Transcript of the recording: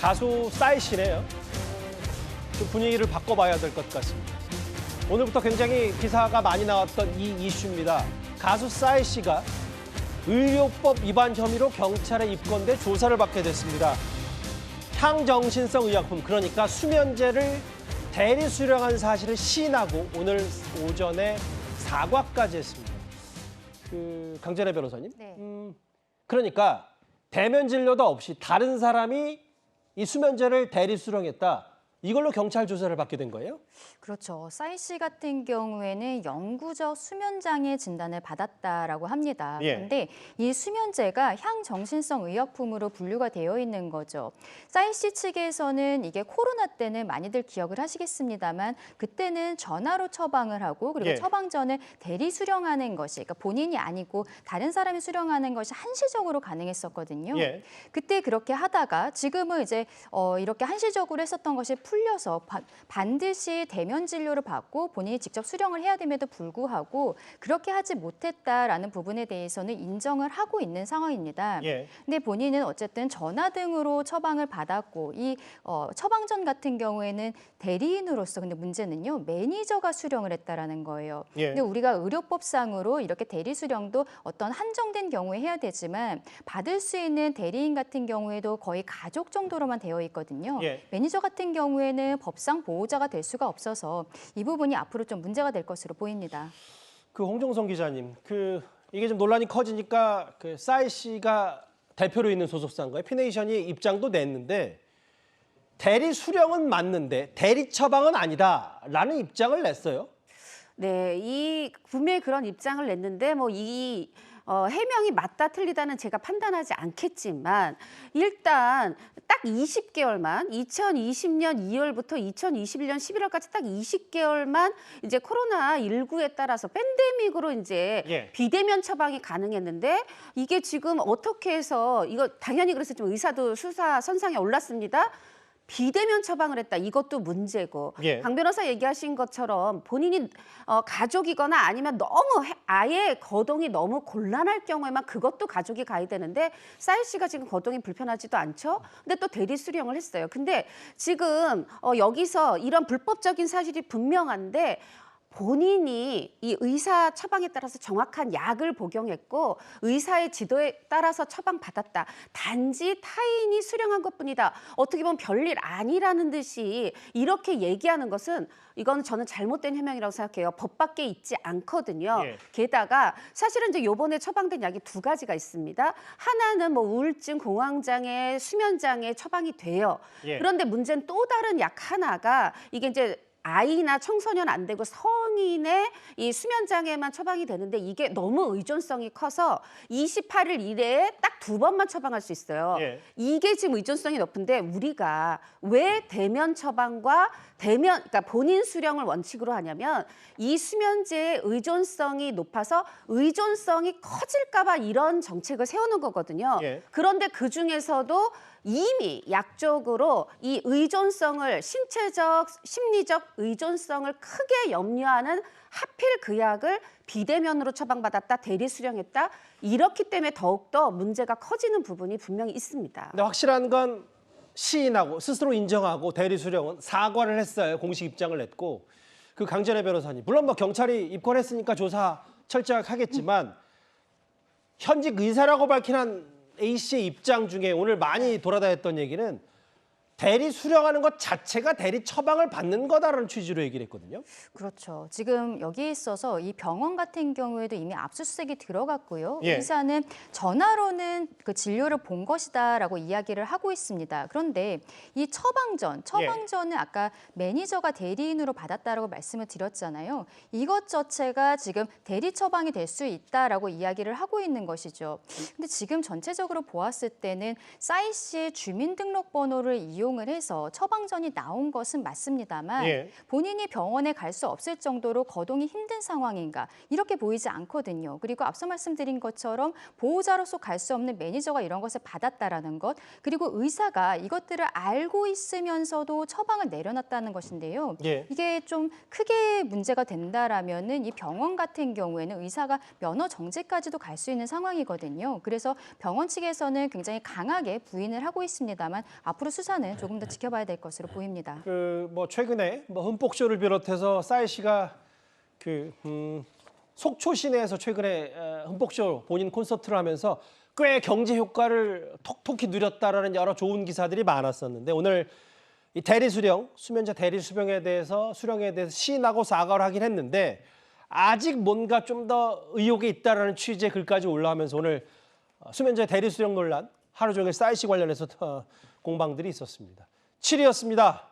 가수 싸이 씨네요. 그 분위기를 바꿔봐야 될 것 같습니다. 오늘부터 굉장히 기사가 많이 나왔던 이 이슈입니다. 가수 싸이 씨가 의료법 위반 혐의로 경찰에 입건돼 조사를 받게 됐습니다. 향정신성 의약품, 그러니까 수면제를 대리 수령한 사실을 시인하고 오늘 오전에 사과까지 했습니다. 강전혜 변호사님. 네. 그러니까 대면 진료도 없이 다른 사람이 이 수면제를 대리 수령했다. 이걸로 경찰 조사를 받게 된 거예요? 그렇죠. 싸이 씨 같은 경우에는 영구적 수면장애 진단을 받았다라고 합니다. 예. 그런데 이 수면제가 향정신성 의약품으로 분류가 되어 있는 거죠. 싸이 씨 측에서는 이게 코로나 때는 많이들 기억을 하시겠습니다만 그때는 전화로 처방을 하고 그리고 예. 처방 전에 대리 수령하는 것이 그러니까 본인이 아니고 다른 사람이 수령하는 것이 한시적으로 가능했었거든요. 예. 그때 그렇게 하다가 지금은 이제 이렇게 한시적으로 했었던 것이 풀려서 반드시 대면 진료를 받고 본인이 직접 수령을 해야 됨에도 불구하고 그렇게 하지 못했다라는 부분에 대해서는 인정을 하고 있는 상황입니다. 예. 근데 본인은 어쨌든 전화 등으로 처방을 받았고 이 처방전 같은 경우에는 대리인으로서 근데 문제는요 매니저가 수령을 했다라는 거예요. 예. 근데 우리가 의료법상으로 이렇게 대리 수령도 어떤 한정된 경우에 해야 되지만 받을 수 있는 대리인 같은 경우에도 거의 가족 정도로만 되어 있거든요. 예. 매니저 같은 경우에는 법상 보호자가 될 수가 없어서 이 부분이 앞으로 좀 문제가 될 것으로 보입니다. 홍정성 기자님, 이게 좀 논란이 커지니까 싸이 씨가 대표로 있는 소속사인가요? 피네이션이 입장도 냈는데 대리 수령은 맞는데 대리 처방은 아니다라는 입장을 냈어요. 네, 분명히 그런 입장을 냈는데 해명이 맞다 틀리다는 제가 판단하지 않겠지만 일단 딱 20개월만 2020년 2월부터 2021년 11월까지 딱 20개월만 이제 코로나19에 따라서 팬데믹으로 이제 예. 비대면 처방이 가능했는데 이게 지금 어떻게 해서 이거 당연히 그래서 좀 의사도 수사 선상에 올랐습니다. 비대면 처방을 했다. 이것도 문제고 예. 강 변호사 얘기하신 것처럼 본인이 가족이거나 아니면 너무 아예 거동이 너무 곤란할 경우에만 그것도 가족이 가야 되는데 싸이 씨가 지금 거동이 불편하지도 않죠. 근데 또 대리 수령을 했어요. 근데 지금 여기서 이런 불법적인 사실이 분명한데 본인이 이 의사 처방에 따라서 정확한 약을 복용했고 의사의 지도에 따라서 처방받았다. 단지 타인이 수령한 것뿐이다. 어떻게 보면 별일 아니라는 듯이 이렇게 얘기하는 것은 이건 저는 잘못된 해명이라고 생각해요. 법 밖에 있지 않거든요. 예. 게다가 사실은 이제 요번에 처방된 약이 두 가지가 있습니다. 하나는 우울증, 공황장애, 수면장애 처방이 돼요. 예. 그런데 문제는 또 다른 약 하나가 이게 이제 아이나 청소년 안 되고 성인의 이 수면장애만 처방이 되는데 이게 너무 의존성이 커서 28일 이내에 딱 2번만 처방할 수 있어요. 예. 이게 지금 의존성이 높은데 우리가 왜 대면 처방과 그러니까 본인 수령을 원칙으로 하냐면 이 수면제의 의존성이 높아서 의존성이 커질까 봐 이런 정책을 세우는 거거든요. 예. 그런데 그중에서도 이미 약적으로 이 의존성을 신체적, 심리적 의존성을 크게 염려하는 하필 그 약을 비대면으로 처방받았다, 대리 수령했다. 이렇기 때문에 더욱더 문제가 커지는 부분이 분명히 있습니다. 근데 확실한 건 시인하고 스스로 인정하고 대리 수령은 사과를 했어요. 공식 입장을 냈고 강전혜 변호사님, 물론 경찰이 입건했으니까 조사 철저하게 하겠지만 현직 의사라고 밝힌 A 씨의 입장 중에 오늘 많이 돌아다녔던 얘기는 대리 수령하는 것 자체가 대리 처방을 받는 거다라는 취지로 얘기를 했거든요. 그렇죠. 지금 여기에 있어서 이 병원 같은 경우에도 이미 압수수색이 들어갔고요. 예. 의사는 전화로는 그 진료를 본 것이다라고 이야기를 하고 있습니다. 그런데 이 처방전은 아까 매니저가 대리인으로 받았다라고 말씀을 드렸잖아요. 이것 자체가 지금 대리 처방이 될 수 있다라고 이야기를 하고 있는 것이죠. 근데 지금 전체적으로 보았을 때는 싸이 씨의 주민등록번호를 이용 이용을 해서 처방전이 나온 것은 맞습니다만 예. 본인이 병원에 갈 수 없을 정도로 거동이 힘든 상황인가 이렇게 보이지 않거든요. 그리고 앞서 말씀드린 것처럼 보호자로서 갈 수 없는 매니저가 이런 것을 받았다라는 것, 그리고 의사가 이것들을 알고 있으면서도 처방을 내려놨다는 것인데요. 예. 이게 좀 크게 문제가 된다라면은 이 병원 같은 경우에는 의사가 면허 정지까지도 갈 수 있는 상황이거든요. 그래서 병원 측에서는 굉장히 강하게 부인을 하고 있습니다만 앞으로 수사는 조금 더 지켜봐야 될 것으로 보입니다. 뭐 최근에 뭐 흠뻑쇼를 비롯해서 싸이 씨가 속초 시내에서 최근에 흠뻑쇼 본인 콘서트를 하면서 꽤 경제 효과를 톡톡히 누렸다라는 여러 좋은 기사들이 많았었는데 오늘 이 수면제 대리 수령에 대해서 시인하고 사과를 하긴 했는데 아직 뭔가 좀 더 의혹이 있다라는 취지의 글까지 올라오면서 오늘 수면제 대리 수령 논란 하루 종일 싸이 씨 관련해서 공방들이 있었습니다. 7위였습니다.